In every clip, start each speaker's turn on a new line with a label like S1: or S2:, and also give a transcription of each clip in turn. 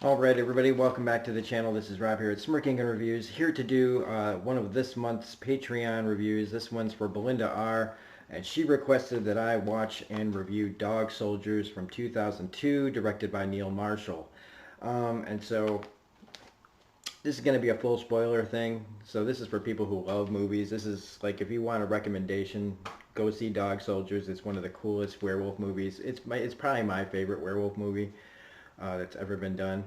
S1: Alright everybody, welcome back to the channel. This is Rob here at Smirking and Reviews, here to do one of this month's Patreon reviews. This one's for Belinda R. And she requested that I watch and review Dog Soldiers from 2002, directed by Neil Marshall. And so this is going to be a full spoiler thing. So this is for people who love movies. This is like, if you want a recommendation, go see Dog Soldiers. It's one of the coolest werewolf movies. It's probably my favorite werewolf movie that's ever been done.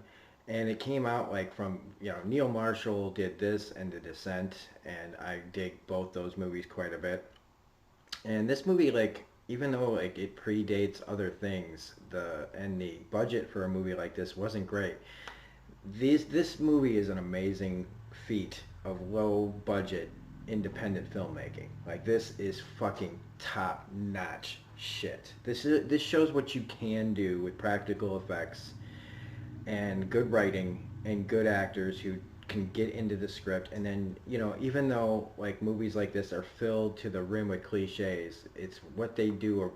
S1: And it came out like from, Neil Marshall did this and The Descent, and I dig both those movies quite a bit. And this movie, like, even though like it predates other things, the budget for a movie like this wasn't great. This movie is an amazing feat of low budget independent filmmaking. Like, this is fucking top notch shit. This shows what you can do with practical effects and good writing and good actors who can get into the script. And then, even though like movies like this are filled to the rim with cliches, it's what they do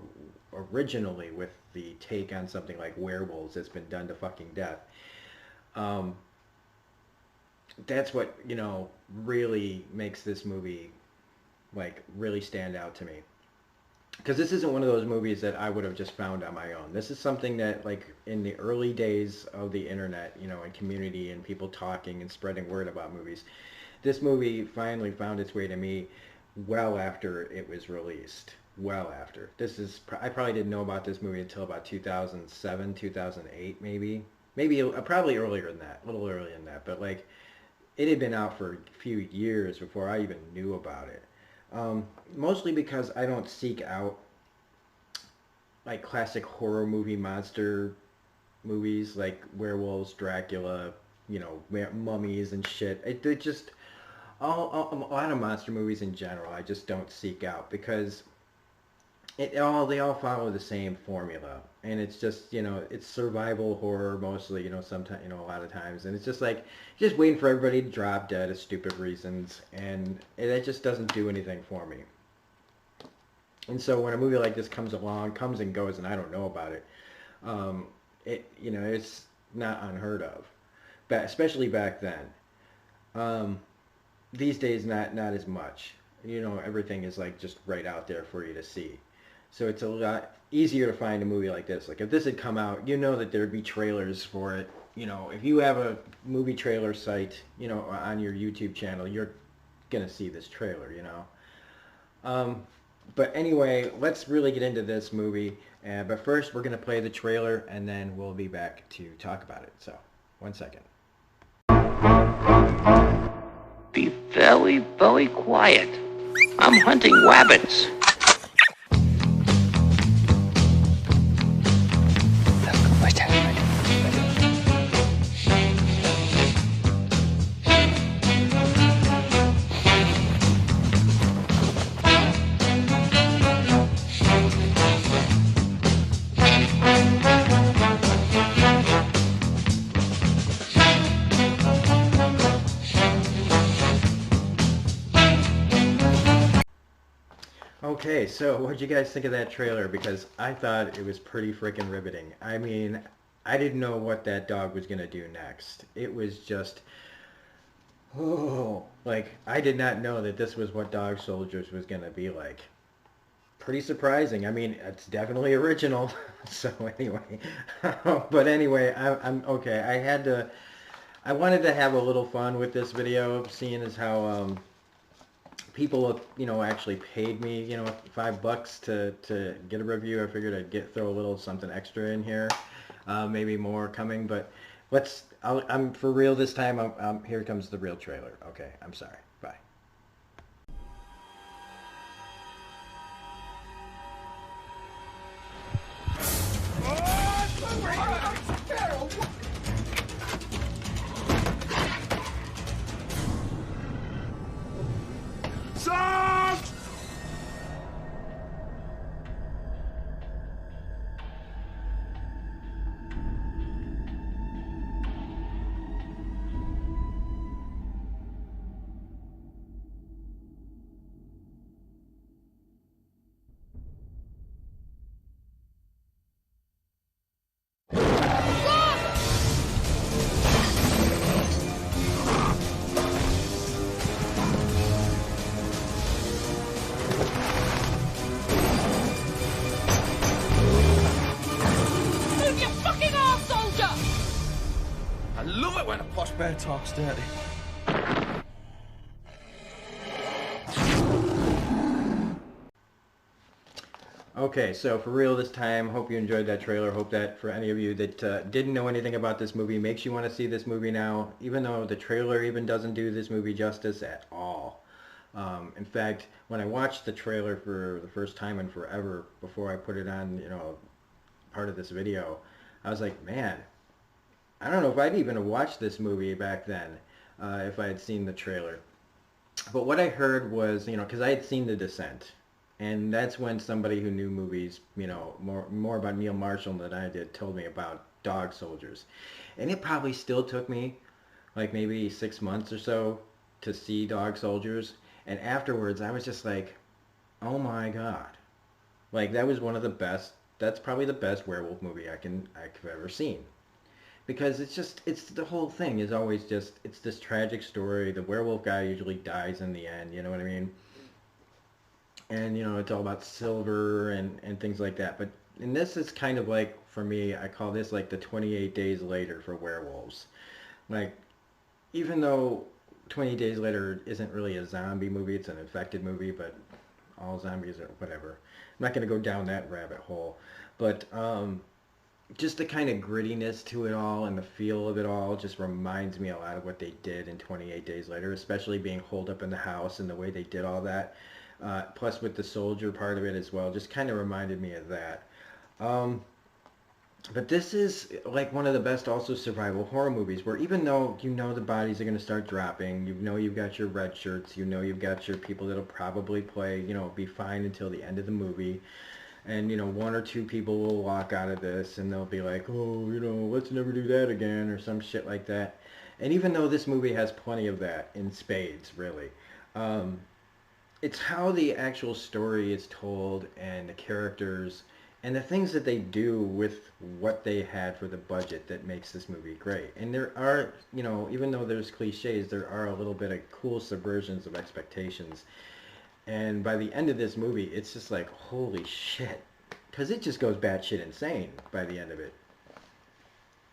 S1: originally with the take on something like werewolves that's been done to fucking death. That's what, really makes this movie like really stand out to me. Because this isn't one of those movies that I would have just found on my own. This is something that, like, in the early days of the internet, and community and people talking and spreading word about movies, this movie finally found its way to me well after it was released. Well after. I probably didn't know about this movie until about 2007, 2008 maybe. Maybe probably earlier than that, a little earlier than that. But, like, it had been out for a few years before I even knew about it. Mostly because I don't seek out like classic horror movie monster movies like werewolves, Dracula, mummies and shit. It just a lot of monster movies in general I just don't seek out, because they all follow the same formula, and it's just, it's survival horror mostly, sometimes, a lot of times, and it's just like just waiting for everybody to drop dead of stupid reasons, and it just doesn't do anything for me. And so when a movie like this comes and goes, and I don't know about it, it's not unheard of, but especially back then. These days, not as much. Everything is like just right out there for you to see. So it's a lot easier to find a movie like this. Like, if this had come out, that there'd be trailers for it. If you have a movie trailer site, on your YouTube channel, you're gonna see this trailer, But anyway, let's really get into this movie. But first, we're gonna play the trailer, and then we'll be back to talk about it. So, 1 second.
S2: Be very, very quiet. I'm hunting rabbits.
S1: Okay, so what'd you guys think of that trailer? Because I thought it was pretty freaking riveting. I mean, I didn't know what that dog was going to do next. It was just, like, I did not know that this was what Dog Soldiers was going to be like. Pretty surprising. I mean, it's definitely original. So anyway, but anyway, I'm okay. I wanted to have a little fun with this video, seeing as how, people, actually paid me, $5 to get a review. I figured I'd throw a little something extra in here, maybe more coming. But I'm for real this time. Here comes the real trailer. Okay, I'm sorry. Bye.
S3: Bear talks dirty.
S1: Okay, so for real this time, hope you enjoyed that trailer. Hope that for any of you that didn't know anything about this movie, makes you want to see this movie now, even though the trailer even doesn't do this movie justice at all. In fact, when I watched the trailer for the first time in forever, before I put it on, part of this video, I was like, man, I don't know if I'd even have watched this movie back then if I had seen the trailer. But what I heard was, because I had seen The Descent, and that's when somebody who knew movies, more about Neil Marshall than I did, told me about Dog Soldiers. And it probably still took me like maybe 6 months or so to see Dog Soldiers. And afterwards, I was just like, oh my God. Like, that was one of the best, that's probably the best werewolf movie I've ever seen. Because it's the whole thing is always just, it's this tragic story. The werewolf guy usually dies in the end, you know what I mean? And it's all about silver and things like that. But and this is kind of like, for me, I call this like the 28 Days Later for werewolves. Like, even though 28 Days Later isn't really a zombie movie, it's an infected movie, but all zombies are whatever. I'm not going to go down that rabbit hole. But just the kind of grittiness to it all and the feel of it all just reminds me a lot of what they did in 28 Days Later, especially being holed up in the house and the way they did all that. Plus with the soldier part of it as well, just kind of reminded me of that. But this is like one of the best also survival horror movies, where even though the bodies are going to start dropping, you've got your red shirts, you've got your people that'll probably play, be fine until the end of the movie. And one or two people will walk out of this and they'll be like, oh, let's never do that again, or some shit like that. And even though this movie has plenty of that in spades, really, it's how the actual story is told and the characters and the things that they do with what they had for the budget that makes this movie great. And there are, even though there's cliches, there are a little bit of cool subversions of expectations. And by the end of this movie, it's just like, holy shit. Because it just goes batshit insane by the end of it.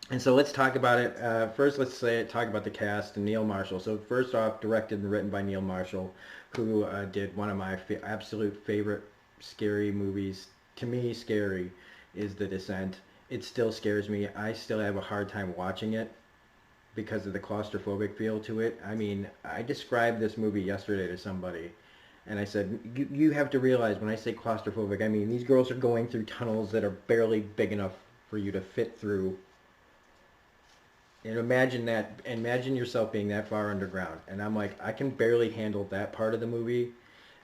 S1: And so let's talk about it. First, talk about the cast and Neil Marshall. So first off, directed and written by Neil Marshall, who did one of my absolute favorite scary movies. To me, scary is The Descent. It still scares me. I still have a hard time watching it because of the claustrophobic feel to it. I mean, I described this movie yesterday to somebody, and I said, you have to realize when I say claustrophobic, I mean these girls are going through tunnels that are barely big enough for you to fit through. And imagine yourself being that far underground. And I'm like, I can barely handle that part of the movie.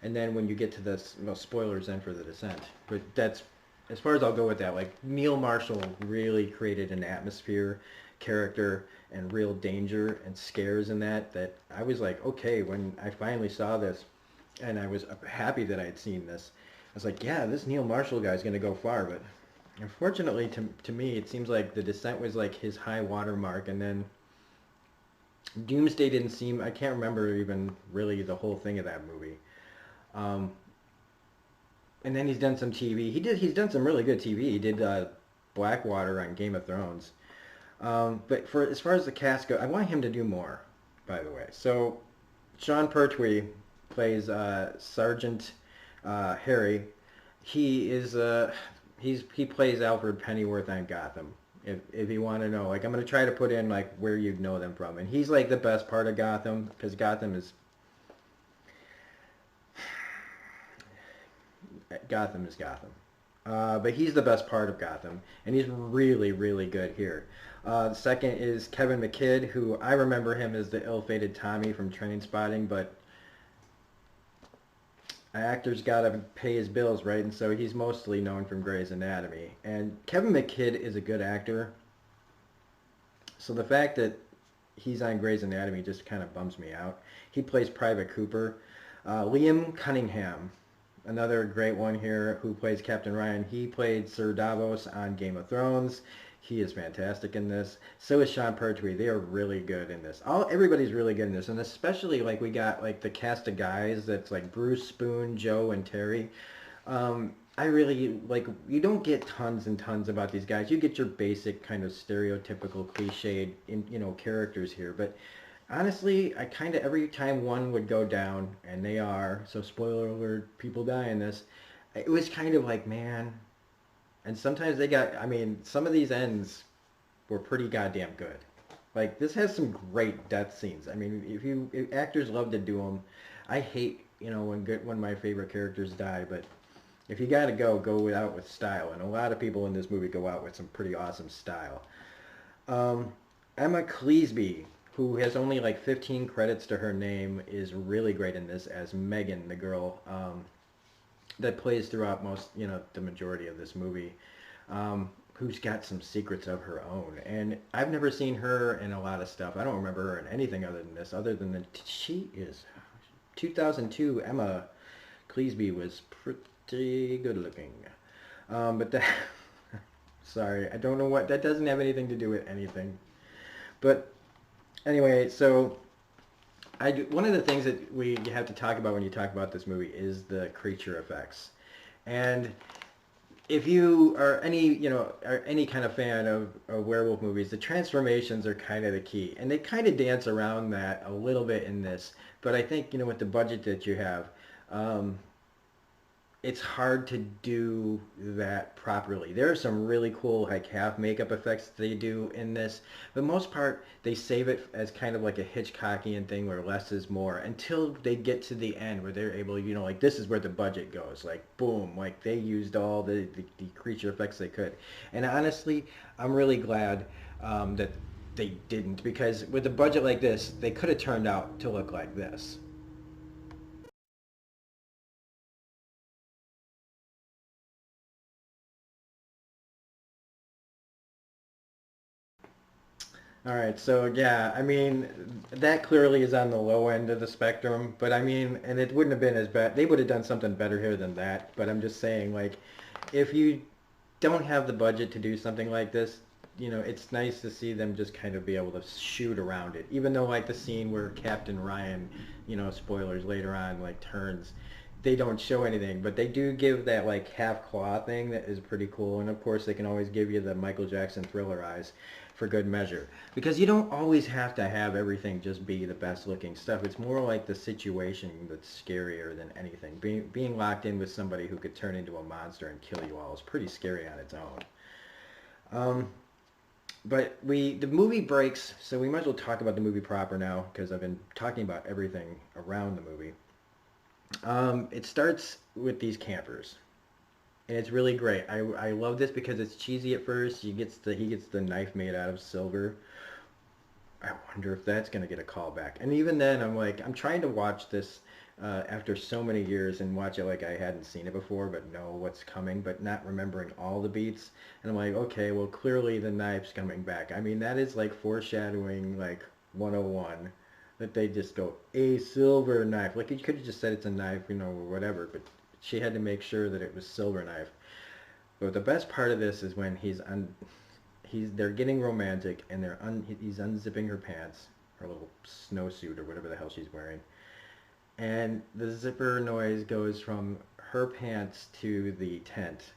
S1: And then when you get to this, well, spoilers then for The Descent. But that's, as far as I'll go with that, like Neil Marshall really created an atmosphere, character, and real danger and scares in that I was like, okay, when I finally saw this, and I was happy that I had seen this, I was like, yeah, this Neil Marshall guy's going to go far. But unfortunately, to me, it seems like The Descent was like his high water mark, and then Doomsday didn't seem, I can't remember even really the whole thing of that movie. And then he's done some TV. He's done some really good TV. He did Blackwater on Game of Thrones. But as far as the cast go, I want him to do more, by the way. So Sean Pertwee plays Sergeant Harry. He plays Alfred Pennyworth on Gotham. If you want to know, like, I'm going to try to put in like where you'd know them from, and he's like the best part of Gotham, because Gotham is Gotham. But he's the best part of Gotham, and he's really, really good here. The second is Kevin McKidd, who I remember him as the ill-fated Tommy from Trainspotting, but an actor's got to pay his bills, right? And so he's mostly known from Grey's Anatomy. And Kevin McKidd is a good actor, so the fact that he's on Grey's Anatomy just kind of bums me out. He plays Private Cooper. Liam Cunningham, another great one here, who plays Captain Ryan. He played Sir Davos on Game of Thrones. He is fantastic in this. So is Sean Pertwee. They are really good in this. Everybody's really good in this, and especially like we got like the cast of guys that's like Bruce, Spoon, Joe, and Terry. I really like, you don't get tons and tons about these guys. You get your basic kind of stereotypical cliched characters here, but honestly, I kind of every time one would go down, and they are, so spoiler alert, people die in this. It was kind of like, man, and sometimes they got, I mean, some of these ends were pretty goddamn good. Like this has some great death scenes. I mean, if actors love to do them. I hate, when my favorite characters die, but if you got to go out with style. And a lot of people in this movie go out with some pretty awesome style. Um, Emma Cleesby, who has only like 15 credits to her name, is really great in this as Megan, the girl that plays throughout the majority of this movie. Who's got some secrets of her own. And I've never seen her in a lot of stuff. I don't remember her in anything other than this, other than that she is 2002 Emma Cleesby was pretty good looking. But that, sorry, I don't know what, that doesn't have anything to do with anything. But anyway, so one of the things that we have to talk about when you talk about this movie is the creature effects. And if you are any kind of fan of werewolf movies, the transformations are kind of the key, and they kind of dance around that a little bit in this. But I think with the budget that you have, um, it's hard to do that properly. There are some really cool like half makeup effects they do in this, but most part they save it as kind of like a Hitchcockian thing where less is more until they get to the end where they're able, like this is where the budget goes. Like boom, like they used all the creature effects they could. And honestly, I'm really glad that they didn't, because with a budget like this, they could have turned out to look like this. All right, so yeah, I mean, that clearly is on the low end of the spectrum, but I mean, and it wouldn't have been as bad. They would have done something better here than that, but I'm just saying, like, if you don't have the budget to do something like this, it's nice to see them just kind of be able to shoot around it. Even though, like, the scene where Captain Ryan, spoilers later on, like, turns, they don't show anything, but they do give that, like, half claw thing that is pretty cool. And of course, they can always give you the Michael Jackson Thriller eyes for good measure. Because you don't always have to have everything just be the best looking stuff. It's more like the situation that's scarier than anything. Being locked in with somebody who could turn into a monster and kill you all is pretty scary on its own. Um, but the movie breaks, so we might as well talk about the movie proper now, because I've been talking about everything around the movie. It starts with these campers, and it's really great. I love this because it's cheesy at first. He gets the knife made out of silver. I wonder if that's gonna get a call back. And even then, I'm trying to watch this after so many years and watch it like I hadn't seen it before, but know what's coming, but not remembering all the beats. And I'm like, okay, well clearly the knife's coming back. I mean, that is like foreshadowing like 101, that they just go a silver knife. Like you could have just said it's a knife, or whatever, but she had to make sure that it was silver knife. But the best part of this is when they're getting romantic, and he's unzipping her pants, her little snowsuit or whatever the hell she's wearing, and the zipper noise goes from her pants to the tent.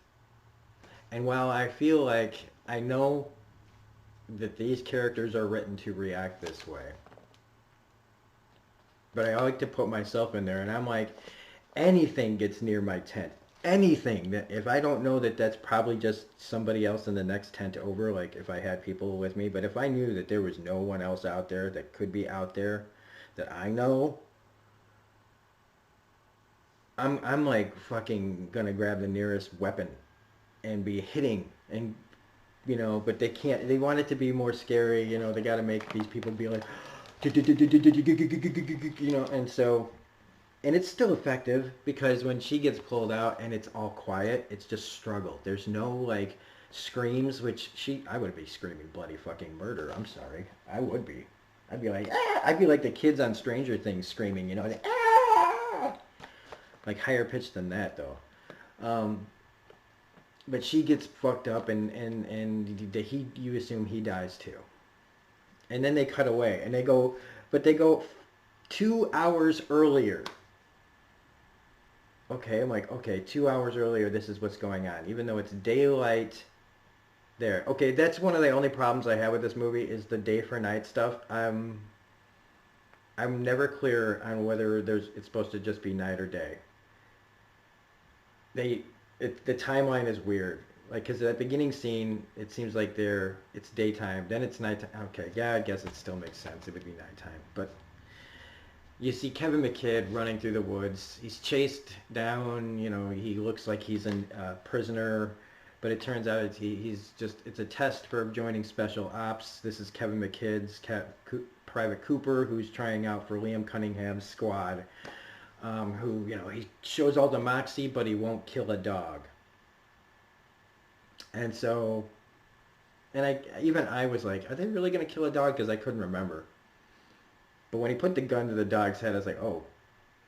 S1: And while I feel like I know that these characters are written to react this way, but I like to put myself in there, and I'm like, anything gets near my tent, anything that, if I don't know that that's probably just somebody else in the next tent over, like if I had people with me, but if I knew that there was no one else out there that could be out there that I know, I'm like fucking gonna grab the nearest weapon and be hitting, and but they can't. They want it to be more scary. They got to make these people be like, and so, and it's still effective because when she gets pulled out and it's all quiet, it's just struggle. There's no like screams, which I would be screaming bloody fucking murder. I'm sorry, I would be. I'd be like, ah! I'd be like the kids on Stranger Things screaming, like, ah! Like higher pitched than that though. Um, but she gets fucked up, and you assume he dies too. And then they cut away, and they go 2 hours earlier. okay, I'm like, okay, 2 hours earlier, this is what's going on, even though it's daylight there. Okay, that's one of the only problems I have with this movie is the day for night stuff. I'm never clear on whether it's supposed to just be night or day. They the timeline is weird. Like, because that beginning scene, it seems like it's daytime, then it's nighttime. Okay, yeah, I guess it still makes sense. It would be nighttime, but you see Kevin McKidd running through the woods. He's chased down. You know, he looks like he's a prisoner, but it turns out it's a test for joining Special Ops. This is Kevin McKidd's Private Cooper, who's trying out for Liam Cunningham's squad. Who, you know, he shows all the moxie, but he won't kill a dog. And so, and I was like, are they really gonna kill a dog? Because I couldn't remember. But when he put the gun to the dog's head, I was like, oh,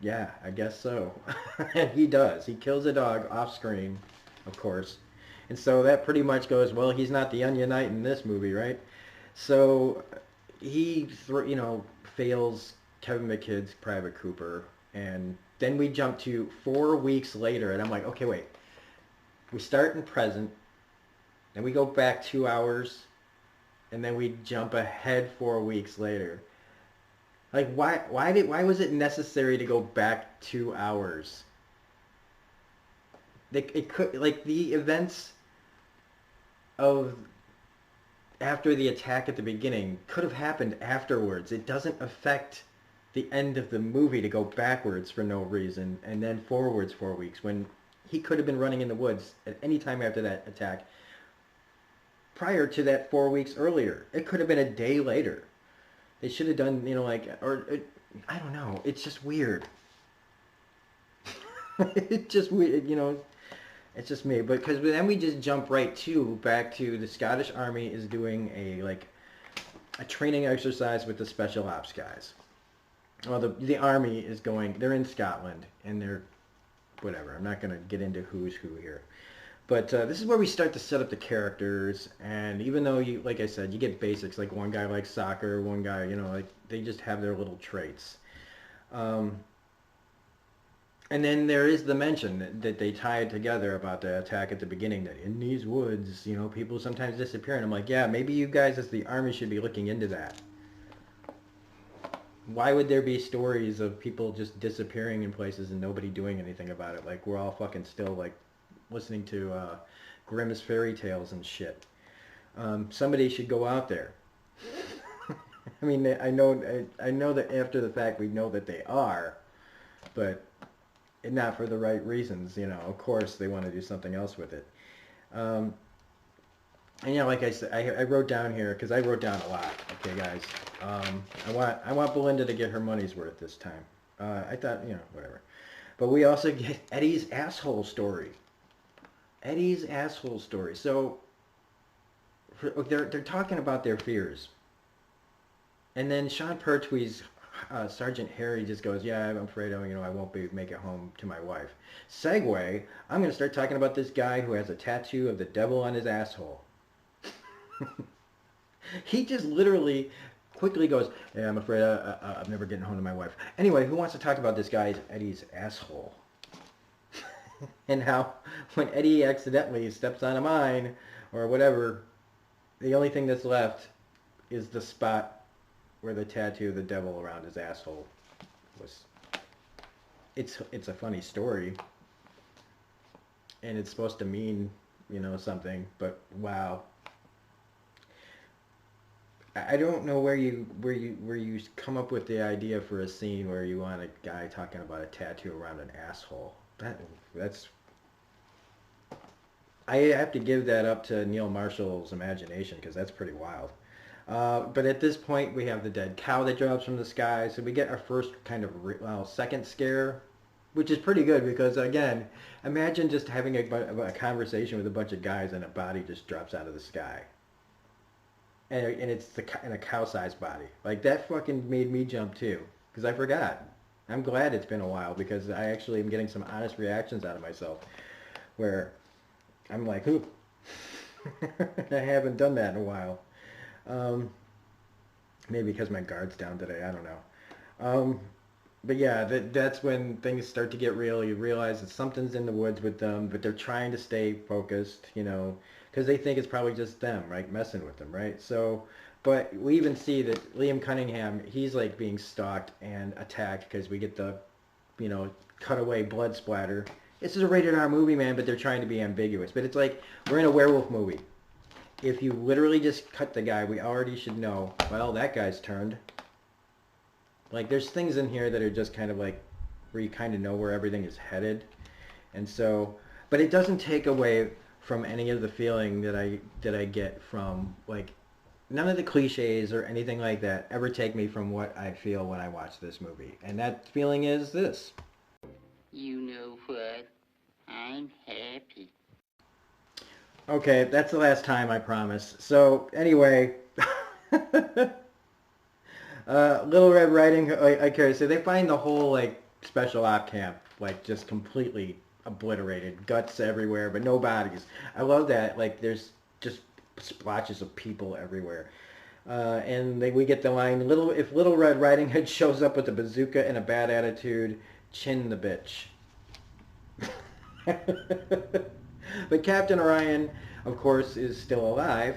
S1: yeah, I guess so. And he does. He kills a dog off screen, of course. And so that pretty much goes, well, he's not the Onion Knight in this movie, right? So you know, fails Kevin McKidd's Private Cooper. And then we jump to 4 weeks later, and I'm like, okay, wait. We start in present, and we go back 2 hours, and then we jump ahead 4 weeks later. Like, why was it necessary to go back 2 hours? It could, like, the events of after the attack at the beginning could have happened afterwards. It doesn't affect the end of the movie to go backwards for no reason and then forwards 4 weeks when he could have been running in the woods at any time after that attack prior to that 4 weeks earlier. It could have been a day later. They should have done, you know, like, I don't know. It's just weird. It's just weird, you know. It's just me. But because then we just jump right back to the Scottish Army is doing a training exercise with the Special Ops guys. Well, the Army is they're in Scotland, and they're, whatever. I'm not going to get into who's who here. But this is where we start to set up the characters, and even though like I said, you get basics, like one guy likes soccer, one guy, you know, like they just have their little traits. And then there is the mention that they tied together about the attack at the beginning, that in these woods, you know, people sometimes disappear, and I'm like, yeah, maybe you guys as the Army should be looking into that. Why would there be stories of people just disappearing in places and nobody doing anything about it? Like, we're all fucking still, like, listening to Grimm's fairy tales and shit. Somebody should go out there. I mean, I know that after the fact we know that they are, but not for the right reasons. You know, of course they want to do something else with it. And you know, like I said, I wrote down here because I wrote down a lot. Okay, guys. I want Belinda to get her money's worth this time. I thought, you know, whatever. But we also get Eddie's asshole story. Eddie's asshole story. So they're talking about their fears, and then Sean Pertwee's Sergeant Harry just goes, "Yeah, I'm afraid I won't make it home to my wife." Segue. I'm going to start talking about this guy who has a tattoo of the devil on his asshole. He just literally quickly goes, "Yeah, I'm afraid I'm never getting home to my wife." Anyway, who wants to talk about this guy's Eddie's asshole? And how when Eddie accidentally steps on a mine or whatever, the only thing that's left is the spot where the tattoo of the devil around his asshole was. It's a funny story, and it's supposed to mean, you know, something, but wow. I don't know where you come up with the idea for a scene where you want a guy talking about a tattoo around an asshole. That's I have to give that up to Neil Marshall's imagination, because that's pretty wild. But at this point, we have the dead cow that drops from the sky, so we get our first kind of second scare, which is pretty good because, again, imagine just having a conversation with a bunch of guys and a body just drops out of the sky. And it's in a cow-sized body. Like, that fucking made me jump too, because I forgot. I'm glad it's been a while, because I actually am getting some honest reactions out of myself, where I'm like, ooh, I haven't done that in a while. Maybe because my guard's down today, I don't know. but yeah, that's when things start to get real. You realize that something's in the woods with them, but they're trying to stay focused, you know, because they think it's probably just them, right, messing with them, right? So, but we even see that Liam Cunningham, he's like being stalked and attacked because we get the, you know, cutaway blood splatter. This is a rated R movie, man, but they're trying to be ambiguous. But it's like we're in a werewolf movie. If you literally just cut the guy, we already should know, well, that guy's turned. Like there's things in here that are just kind of like where you kind of know where everything is headed. And so, but it doesn't take away from any of the feeling that I get from like none of the cliches or anything like that ever take me from what I feel when I watch this movie. And that feeling is this.
S3: You know what? I'm happy.
S1: Okay, that's the last time, I promise. So anyway, Little Red Riding Hood, okay, so they find the whole like special op camp like just completely obliterated, guts everywhere, but no bodies. I love that. Like there's just splotches of people everywhere. And we get the line, if Little Red Riding Hood shows up with a bazooka and a bad attitude, chin the bitch. But Captain Orion, of course, is still alive.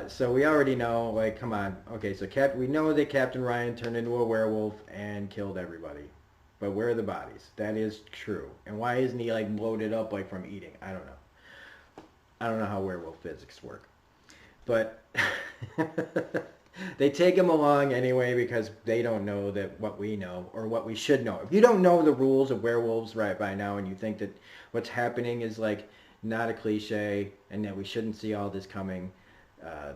S1: So we already know, like, come on. Okay, so we know that Captain Ryan turned into a werewolf and killed everybody. But where are the bodies? That is true. And why isn't he, like, bloated up, like, from eating? I don't know. I don't know how werewolf physics work. But they take him along anyway because they don't know that what we know or what we should know. If you don't know the rules of werewolves right by now and you think that what's happening is, like, not a cliche and that we shouldn't see all this coming,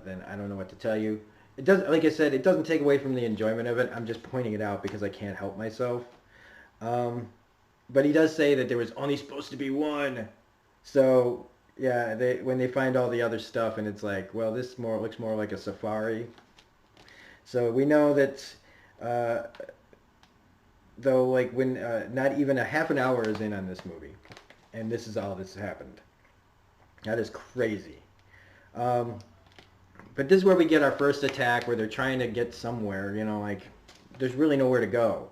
S1: then I don't know what to tell you. It doesn't, like I said, it doesn't take away from the enjoyment of it. I'm just pointing it out because I can't help myself. But he does say that there was only supposed to be one. So yeah, when they find all the other stuff and it's like, well, this looks more like a safari. So we know that though, like when not even a half an hour is in on this movie, and this is all that's happened. That is crazy. But this is where we get our first attack where they're trying to get somewhere, you know, like there's really nowhere to go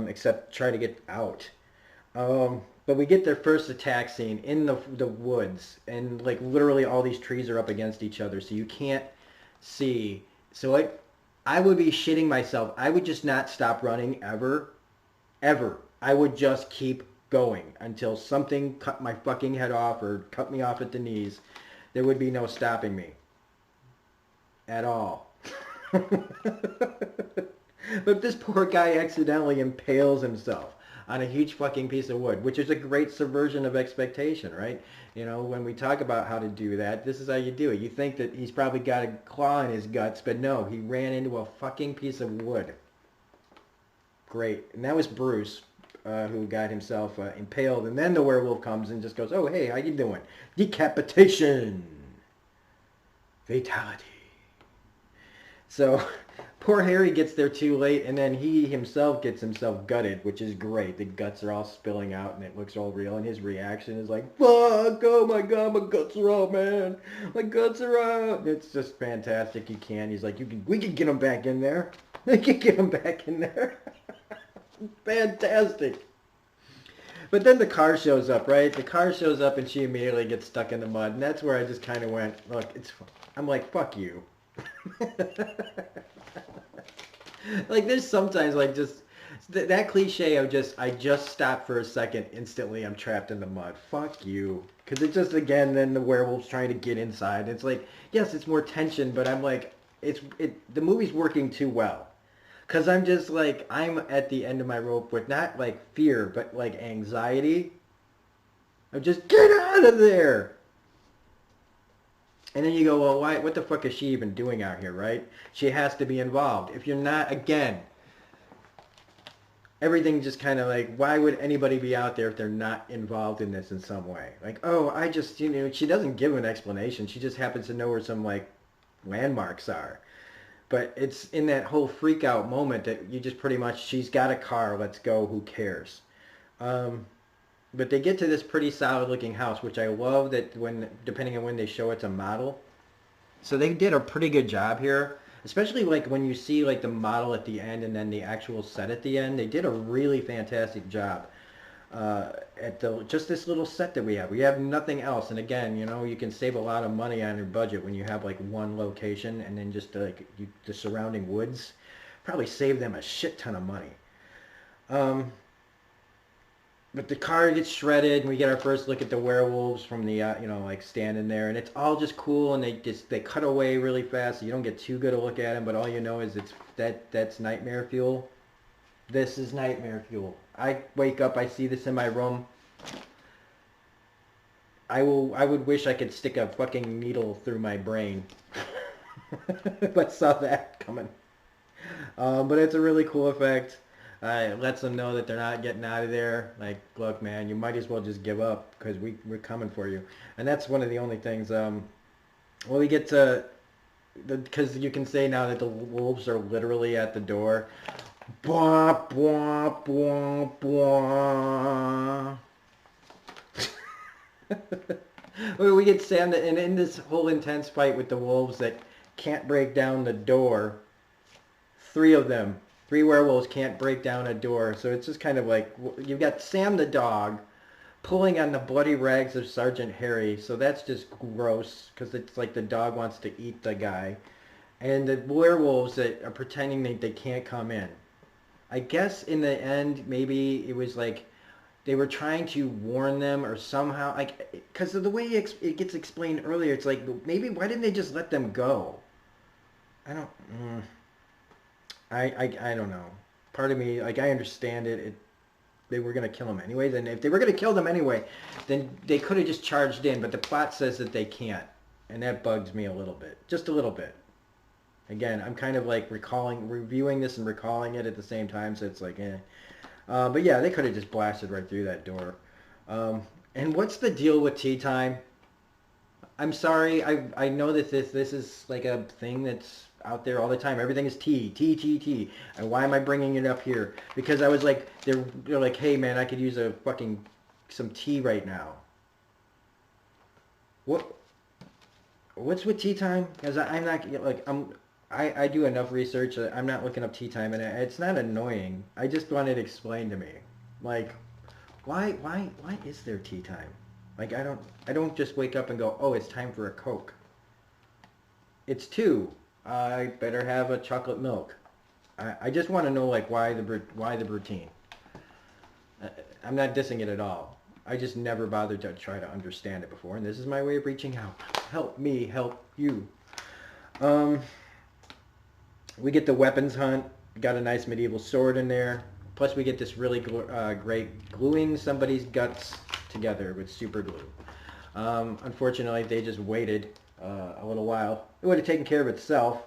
S1: except try to get out. But we get their first attack scene in the woods and like literally all these trees are up against each other so you can't see. So I would be shitting myself. I would just not stop running ever. Ever. I would just keep going until something cut my fucking head off or cut me off at the knees. There would be no stopping me. At all. But this poor guy accidentally impales himself on a huge fucking piece of wood, which is a great subversion of expectation, right? You know, when we talk about how to do that, this is how you do it. You think that he's probably got a claw in his guts, but no, he ran into a fucking piece of wood. Great. And that was Bruce, who got himself impaled. And then the werewolf comes and just goes, oh, hey, how you doing? Decapitation. Fatality. So poor Harry gets there too late, and then he himself gets himself gutted, which is great. The guts are all spilling out, and it looks all real, and his reaction is like, fuck, oh my god, my guts are out, man. My guts are out. And it's just fantastic. He's like, we can get him back in there. We can get him back in there. Fantastic. But then the car shows up, right? The car shows up, and she immediately gets stuck in the mud, and that's where I just kind of went, look, I'm like, fuck you. Like there's sometimes like just that cliche of I just stop for a second, instantly I'm trapped in the mud. Fuck you. Because it just, again, then the werewolf's trying to get inside. It's like, yes, it's more tension, but I'm like, the movie's working too well. Because I'm just like, I'm at the end of my rope with not like fear, but like anxiety. Of just, get out of there. And then you go, well, why? What the fuck is she even doing out here, right? She has to be involved. If you're not, again, everything just kind of like, why would anybody be out there if they're not involved in this in some way? Like, oh, I just, you know, she doesn't give an explanation. She just happens to know where some, like, landmarks are. But it's in that whole freak out moment that you just pretty much, she's got a car, let's go, who cares? But they get to this pretty solid looking house, which I love that depending on when they show it's a model. So they did a pretty good job here. especially like when you see like the model at the end and then the actual set at the end. They did a really fantastic job at the just this little set that we have. We have nothing else, and again, you know, you can save a lot of money on your budget when you have like one location and then just like the surrounding woods. Probably save them a shit ton of money. Um, but the car gets shredded, and we get our first look at the werewolves from the you know, like standing there, and it's all just cool, and they cut away really fast, so you don't get too good a look at them. But all you know is that's nightmare fuel. This is nightmare fuel. I wake up, I see this in my room. I would wish I could stick a fucking needle through my brain. But saw that coming. But it's a really cool effect. It lets them know that they're not getting out of there. Like, look, man, you might as well just give up because we're coming for you. And that's one of the only things. Well, we get to because you can say now that the wolves are literally at the door. Bwah, bwah, bwah, bwah. We get Sam, and in this whole intense fight with the wolves that can't break down the door, three werewolves can't break down a door. So it's just kind of like, you've got Sam the dog pulling on the bloody rags of Sergeant Harry. So that's just gross because it's like the dog wants to eat the guy. And the werewolves that are pretending they can't come in. I guess in the end, maybe it was like they were trying to warn them or somehow, like, because of the way it gets explained earlier, it's like, maybe why didn't they just let them go? I don't, I don't know. Part of me, like, I understand it. They were going to kill them anyway. Then if they were going to kill them anyway, then they could have just charged in. But the plot says that they can't. And that bugs me a little bit. Just a little bit. Again, I'm kind of like reviewing this and recalling it at the same time. So it's like, eh. But yeah, they could have just blasted right through that door. And what's the deal with tea time? I'm sorry. I know that this is like a thing that's out there all the time. Everything is tea, tea, tea, tea. And why am I bringing it up here? Because I was like, they're like, hey man, I could use some tea right now. What's with tea time? Because I'm not like I do enough research that I'm not looking up tea time, and it's not annoying. I just want it explained to me. Like, why is there tea time? Like, I don't just wake up and go, oh, it's time for a Coke. It's 2. I better have a chocolate milk. I just want to know, like, why the routine. I'm not dissing it at all. I just never bothered to try to understand it before, and this is my way of reaching out. Help me help you. We get the weapons hunt. Got a nice medieval sword in there. Plus we get this really great gluing somebody's guts together with super glue. Unfortunately, they just waited a little while. It would have taken care of itself.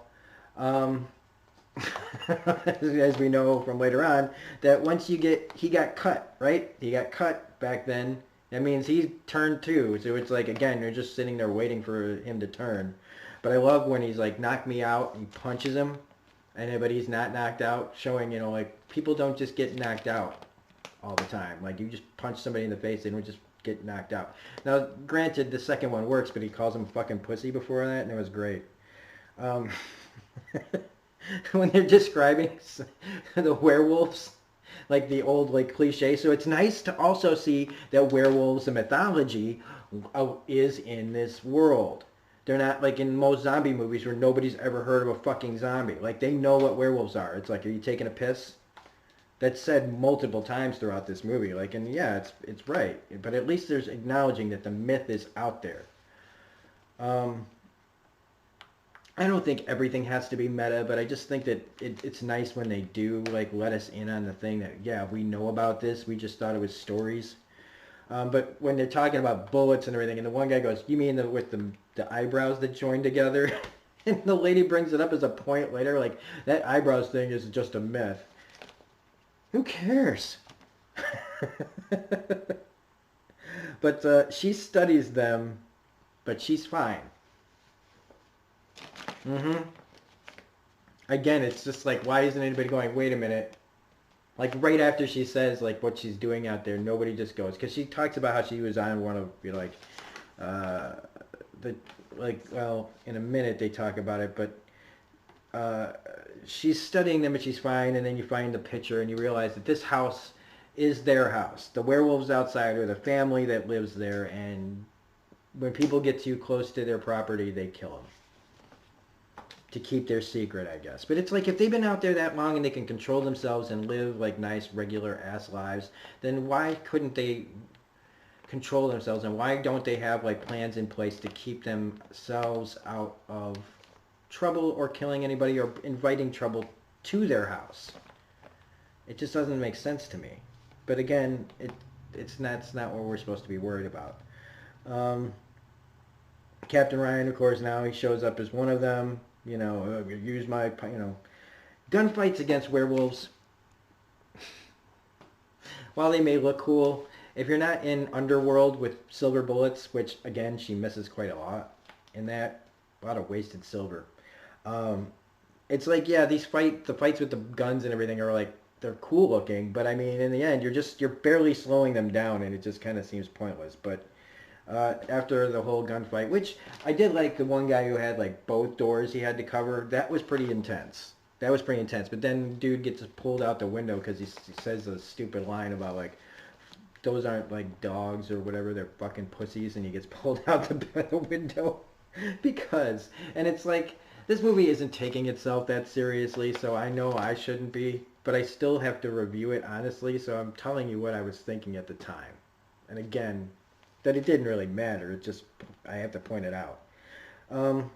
S1: As we know from later on, that once he got cut, right? He got cut back then. That means he turned too. So it's like, again, you're just sitting there waiting for him to turn. But I love when he's like, knock me out, and punches him. But he's not knocked out, showing, you know, like, people don't just get knocked out all the time. Like, you just punch somebody in the face, they don't just get knocked out. Now, granted, the second one works, but he calls him fucking pussy before that, and it was great. When they're describing the werewolves, like the old, like, cliche. So it's nice to also see that werewolves, the mythology, is in this world. They're not like in most zombie movies where nobody's ever heard of a fucking zombie. Like, they know what werewolves are. It's like, are you taking a piss? That's said multiple times throughout this movie. Like, and yeah, it's right. But at least there's acknowledging that the myth is out there. I don't think everything has to be meta, but I just think that it's nice when they do, like, let us in on the thing that, yeah, we know about this. We just thought it was stories. But when they're talking about bullets and everything, and the one guy goes, you mean with the eyebrows that join together? And the lady brings it up as a point later, like, that eyebrows thing is just a myth. Who cares? But she studies them, but she's fine. Again, it's just like, why isn't anybody going, wait a minute? Like, right after she says, like, what she's doing out there, nobody just goes. Because she talks about how she was on one of, you know, like, well, in a minute they talk about it, but she's studying them and she's fine, and then you find the picture and you realize that this house is their house. The werewolves outside are the family that lives there, and when people get too close to their property, they kill them to keep their secret, I guess. But it's like, if they've been out there that long and they can control themselves and live like nice regular ass lives, then why couldn't they control themselves, and why don't they have like plans in place to keep themselves out of trouble or killing anybody or inviting trouble to their house? It just doesn't make sense to me. But again, it's not what we're supposed to be worried about. Captain Ryan, of course, now he shows up as one of them. You know, use my, you know, gunfights against werewolves. While they may look cool, if you're not in Underworld with silver bullets, which again she misses quite a lot in that, a lot of wasted silver. It's like, yeah, the fights with the guns and everything are like, they're cool looking, but I mean, in the end, you're barely slowing them down, and it just kind of seems pointless. But after the whole gunfight, which I did like the one guy who had like both doors he had to cover, that was pretty intense. That was pretty intense. But then dude gets pulled out the window because he says a stupid line about like, those aren't like dogs or whatever, they're fucking pussies, and he gets pulled out the window because, and it's like, this movie isn't taking itself that seriously, so I know I shouldn't be, but I still have to review it honestly, so I'm telling you what I was thinking at the time. And again, that it didn't really matter, it just, I have to point it out. And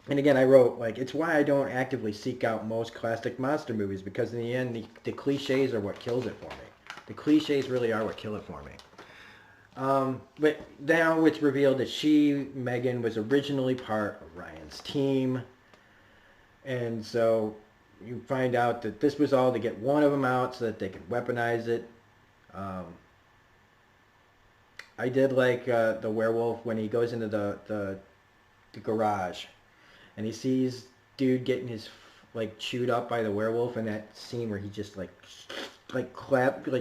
S1: again, I wrote, like, it's why I don't actively seek out most classic monster movies, because in the end, the cliches are what kills it for me. The cliches really are what kill it for me. But now it's revealed that Megan, was originally part of Ryan's team. And so you find out that this was all to get one of them out so that they could weaponize it. I did like the werewolf when he goes into the garage and he sees dude getting his like chewed up by the werewolf, and that scene where he just like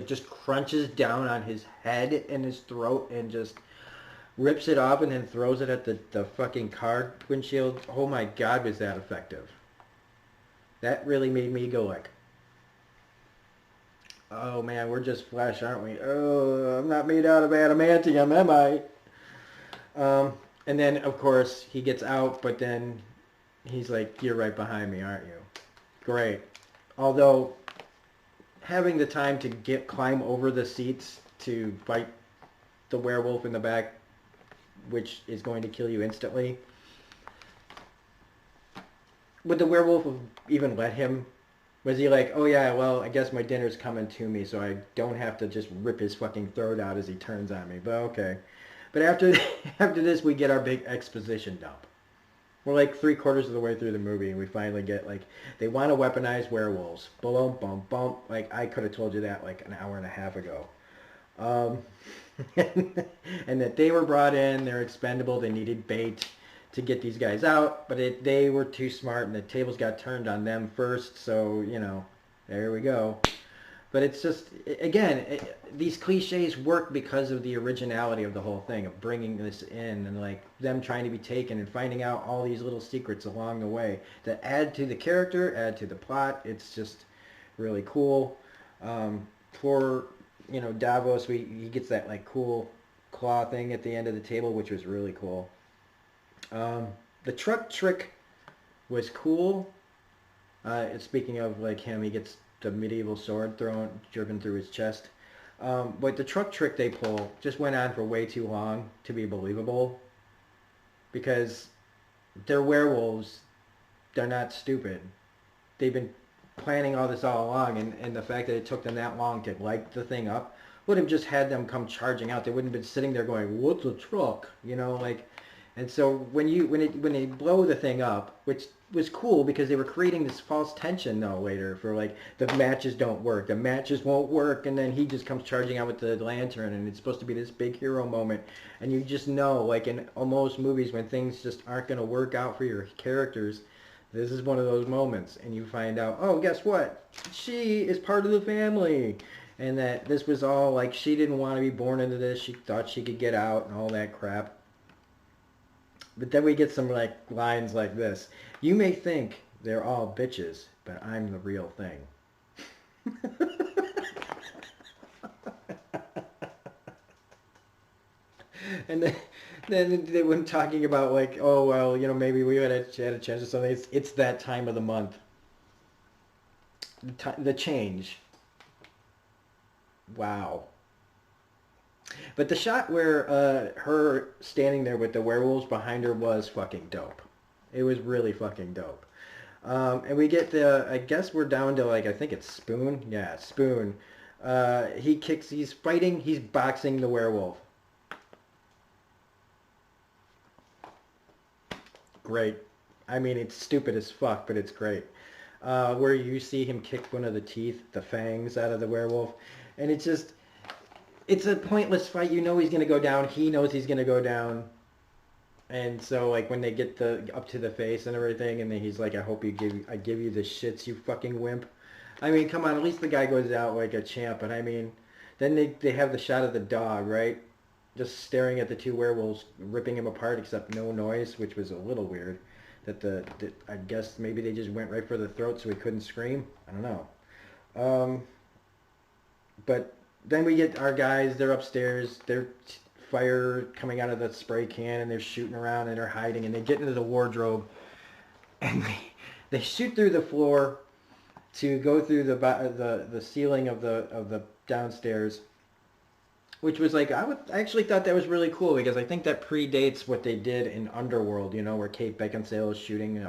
S1: just crunches down on his head and his throat and just rips it off and then throws it at the fucking car windshield. Oh my god, was that effective. That really made me go like, oh man, we're just flesh, aren't we? Oh, I'm not made out of adamantium, am I? And then, of course, he gets out, but then he's like, you're right behind me, aren't you? Great. Although, having the time to climb over the seats to fight the werewolf in the back, which is going to kill you instantly. Would the werewolf have even let him? Was he like, oh yeah, well, I guess my dinner's coming to me, so I don't have to just rip his fucking throat out as he turns on me. But okay. But after this, we get our big exposition dump. We're like 3/4 of the way through the movie, and we finally get, like, they want to weaponize werewolves. Boom, bum, bum. Like, I could have told you that, like, an hour and a half ago. And that they were brought in, they're expendable, they needed bait to get these guys out, but they were too smart, and the tables got turned on them first, so, you know, there we go. But it's just, again, these cliches work because of the originality of the whole thing, of bringing this in, and like them trying to be taken and finding out all these little secrets along the way that add to the character, add to the plot. It's just really cool. Poor, you know, Davos, he gets that like cool claw thing at the end of the table, which was really cool. The truck trick was cool. Speaking of like him, he gets the medieval sword driven through his chest. But the truck trick they pull just went on for way too long to be believable. Because they're werewolves. They're not stupid. They've been planning all this all along, and the fact that it took them that long to light the thing up would have just had them come charging out. They wouldn't have been sitting there going, what's a truck? You know, like... And so when they blow the thing up, which was cool because they were creating this false tension though later for like the matches don't work, the matches won't work, and then he just comes charging out with the lantern, and it's supposed to be this big hero moment, and you just know, like in most movies when things just aren't going to work out for your characters, this is one of those moments, and you find out, oh, guess what? She is part of the family, and that this was all like she didn't want to be born into this, she thought she could get out and all that crap. But then we get some like lines like this. You may think they're all bitches, but I'm the real thing. And then they were talking about like, oh well, you know, maybe we had a chance or something. It's that time of the month. The change. Wow. But the shot where her standing there with the werewolves behind her was fucking dope. It was really fucking dope. And we get I guess we're down to like, I think it's Spoon. Yeah, Spoon. He's fighting, he's boxing the werewolf. Great. I mean, it's stupid as fuck, but it's great. Where you see him kick one of the teeth, the fangs out of the werewolf. And it's a pointless fight. You know he's going to go down. He knows he's going to go down. And so, like, when they get up to the face and everything, and then he's like, I give you the shits, you fucking wimp. I mean, come on, at least the guy goes out like a champ. And I mean, then they have the shot of the dog, right? Just staring at the two werewolves, ripping him apart, except no noise, which was a little weird. I guess maybe they just went right for the throat so he couldn't scream. I don't know. But then we get our guys, they're upstairs, they're fire coming out of the spray can, and they're shooting around, and they're hiding, and they get into the wardrobe, and they shoot through the floor to go through the ceiling of the downstairs, which was like, I actually thought that was really cool, because I think that predates what they did in Underworld, you know, where Kate Beckinsale is shooting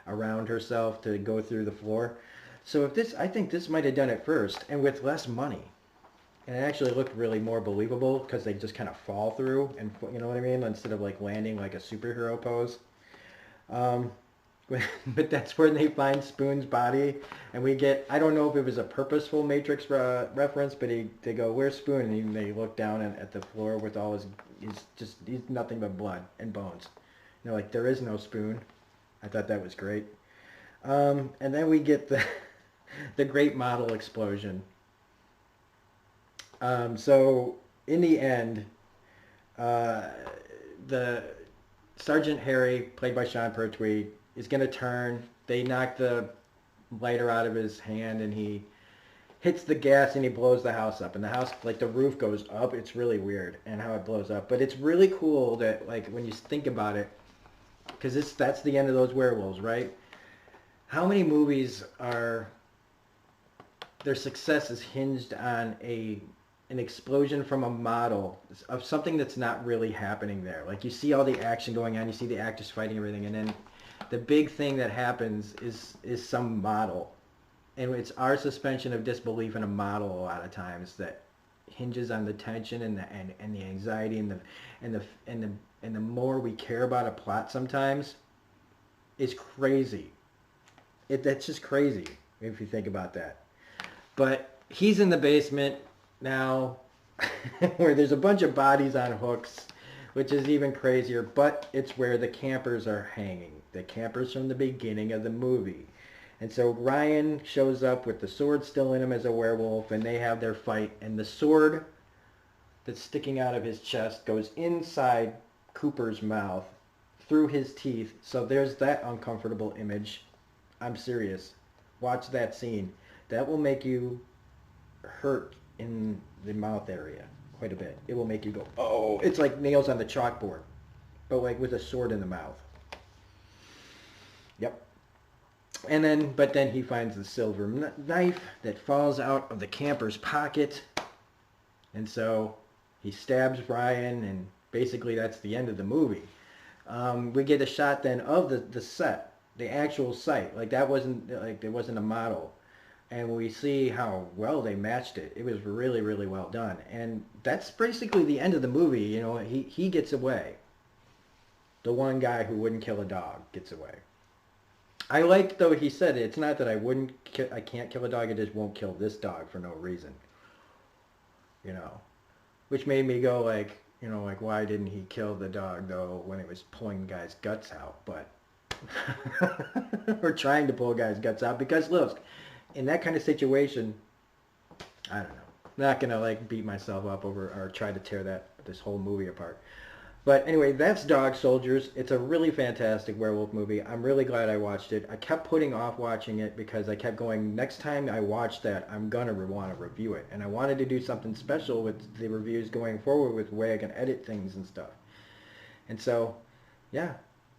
S1: around herself to go through the floor. So I think this might have done it first, and with less money. And it actually looked really more believable, because they just kind of fall through, and you know what I mean, instead of like landing like a superhero pose. But that's where they find Spoon's body, and we get, I don't know if it was a purposeful Matrix reference, but they go, where's Spoon? And they look down at the floor with all he's nothing but blood and bones. And they're like, there is no Spoon. I thought that was great. And then we get the great model explosion. So in the end, the Sergeant Harry, played by Sean Pertwee, is going to turn. They knock the lighter out of his hand, and he hits the gas, and he blows the house up. And the house, like, the roof goes up. It's really weird, and how it blows up. But it's really cool that, like, when you think about it, because that's the end of those werewolves, right? How many movies their success is hinged on an explosion from a model of something that's not really happening there. Like, you see all the action going on, you see the actors fighting everything, and then the big thing that happens is some model. And it's our suspension of disbelief in a model a lot of times that hinges on the tension and the anxiety and the more we care about a plot sometimes is crazy. That's just crazy if you think about that. But he's in the basement now where there's a bunch of bodies on hooks, which is even crazier, but it's where the campers are hanging. The campers from the beginning of the movie. And so Ryan shows up with the sword still in him as a werewolf, and they have their fight, and the sword that's sticking out of his chest goes inside Cooper's mouth through his teeth. So there's that uncomfortable image. I'm serious. Watch that scene. That will make you hurt in the mouth area quite a bit. It will make you go, oh, it's like nails on the chalkboard, but like with a sword in the mouth. Yep. But then he finds the silver knife that falls out of the camper's pocket, and so he stabs Ryan, and basically that's the end of the movie. We get a shot then of the set, the actual site. Like, that wasn't, like, there wasn't a model. And we see how well they matched it. It was really, really well done. And that's basically the end of the movie. You know, he gets away. The one guy who wouldn't kill a dog gets away. I liked, though, he said it's not that I can't kill a dog, I just won't kill this dog for no reason. You know, which made me go like, you know, like, why didn't he kill the dog, though, when it was pulling the guy's guts out? But or trying to pull a guy's guts out, because look, in that kind of situation, I don't know. I'm not gonna like beat myself up over or try to tear this whole movie apart. But anyway, that's Dog Soldiers. It's a really fantastic werewolf movie. I'm really glad I watched it. I kept putting off watching it because I kept going, next time I watch that, I'm going to want to review it. And I wanted to do something special with the reviews going forward with the way I can edit things and stuff. And so, yeah,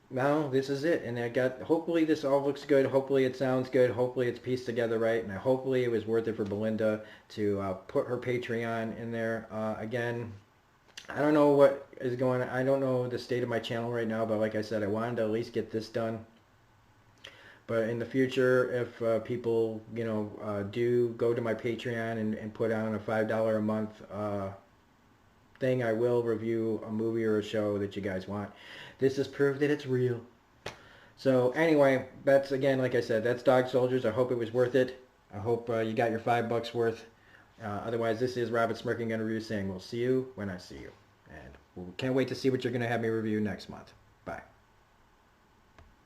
S1: now this is it. And hopefully this all looks good. Hopefully it sounds good. Hopefully it's pieced together right. And hopefully it was worth it for Belinda to put her Patreon in there. Again, I don't know what is going on. I don't know the state of my channel right now, but like I said, I wanted to at least get this done. But in the future, if people, do go to my Patreon and put on a $5 a month thing, I will review a movie or a show that you guys want. This is proof that it's real. So anyway, that's, again, like I said, that's Dog Soldiers. I hope it was worth it. I hope you got your $5 worth. Otherwise, this is Robert Smirking Gun Reviews saying we'll see you when I see you. And we can't wait to see what you're going to have me review next month. Bye.